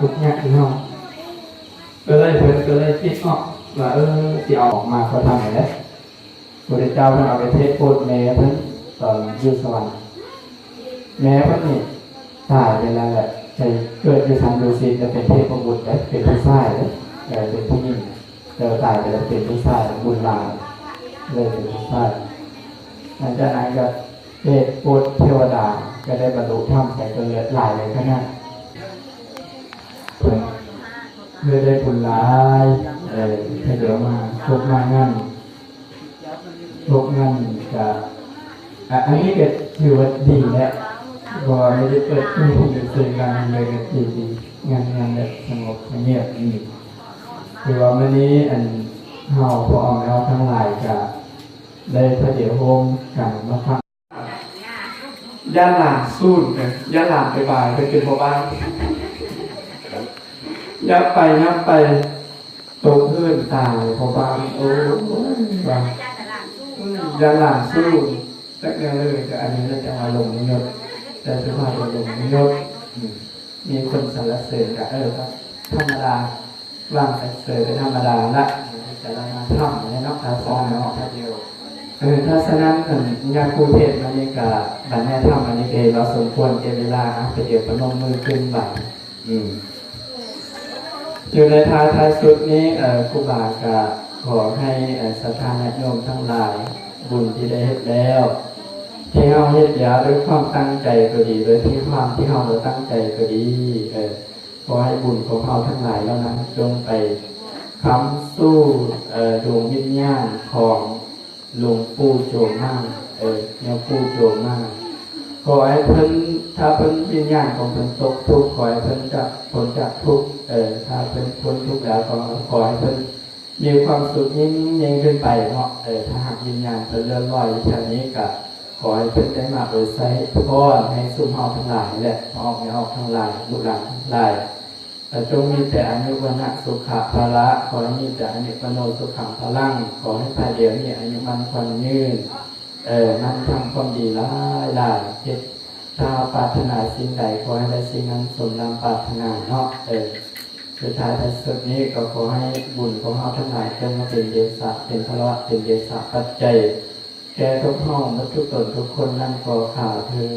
ทุกอย่างที่เราก็เลยเพิ่นก็เลยคิดออกว่าที่เอาออกมาเขาทำอะไรพระเจ้าเพิ่นเอาไปเทศโปรดแม่เพิ่นตอนอยู่สวรรค์แม่เพิ่นนี่ตายไปแล้วแหละใจเกิดอยู่ทางดุสิตจะเป็นเทพบุตรได้เป็นผู้ชายเลยเป็นผู้หญิงเจอตายไปแล้วเป็นผู้ชายบุญหลายเลยเป็นผู้ชายหลังจากนั้นก็เทพโปรดเทวดาก็ได้บรรลุธรรมแต่ก็เลือดหลายเลยขนาดเพื่อได้บุญหลายให้เดี๋ยวมาพบมางั้นพบงั้นกับอันนี้ก็ถือว่าดีแล้วพอไม่ได้เปิดที่จะซื้องานเลยก็ดีงานแบบสงบเงียบนี่คือว่าวันนี้อันเฮาพอเอาแล้วทั้งหลายก็ได้พระเดี๋ยวโฮมกันมาฟังย่าหลานสู้เลยย่าหลานไปบ่ายไปเป็นพ่อบ้านยับไปตกเพื่อนตายพอบ้านโอ้บ้านยันหลังสู้สักแนวเลยแต่อันนี้เราจะมาลงนิยมแต่สุภาพเราลงนิยมมีคนสรรเสริญกับครับธรรมดาว่างสรรเสริญเป็นธรรมดาละแต่เรามาทำในนอกทางสองนอกทางเดียวถ้าฉะนั้นงานครูเทศมันนี่กับบัณฑิตทำมันนี่เองเราสมควรเก็บเวลาไปเดี๋ยวพนมมือขึ้นบ่ายอยู่ในท้ายสุดนี้ครูบาก็ขอให้ศรัทธาญาติโยมทั้งหลายบุญที่ได้เฮ็ดแล้วที่เฮาเฮ็ดแล้วด้วยความตั้งใจก็ดีโดยที่ความที่เฮาตั้งใจก็ดีขอให้บุญของเฮาทั้งหลายแล้วนั้นจงไปค้ำสู้ดวงวิญญาณของหลวงปู่โจมากเนี่ยปู่โจมากขอให้เพิ่นถ้าเพิ่นวิญญาณของเพิ่นตกทุกข์ขอให้เพิ่นจะพ้นจากทุกข์ถ้าเพิ่นพ้นทุกข์แล้วก็ขอให้เพิ่นมีความสุขยิ่งขึ้นไปเนาะถ้าหากวิญญาณเพิ่นเลื่อนลอยแค่นี้ก็ขอให้เพิ่นได้มาใช้พรให้ซุ่มเฮาทั้งหลายแหละออกไม่ออกทั้งหลายลูกหลานทั้งหลายจงมีแต่อายุวันะสุขะภละขอให้มีแต่อเนกปโนสุขังพลังขอให้ภายเดียวนี้อายุมันคนยืนนั่นทำความดีหลายเฮ็ดถ้าปรารถนาสิ่งใดขอให้ได้สิ่งนั้นสมดังปรารถนาเนาะสุดท้ายท้ายสุดนี้ก็ขอให้บุญของเฮาทั้งหลายจงมาเป็นเดชะเป็นพละเป็นเดชะปัจจัยแก่ทุกห้องและทุกตนทุกคนนั่นขอข่าวเธอ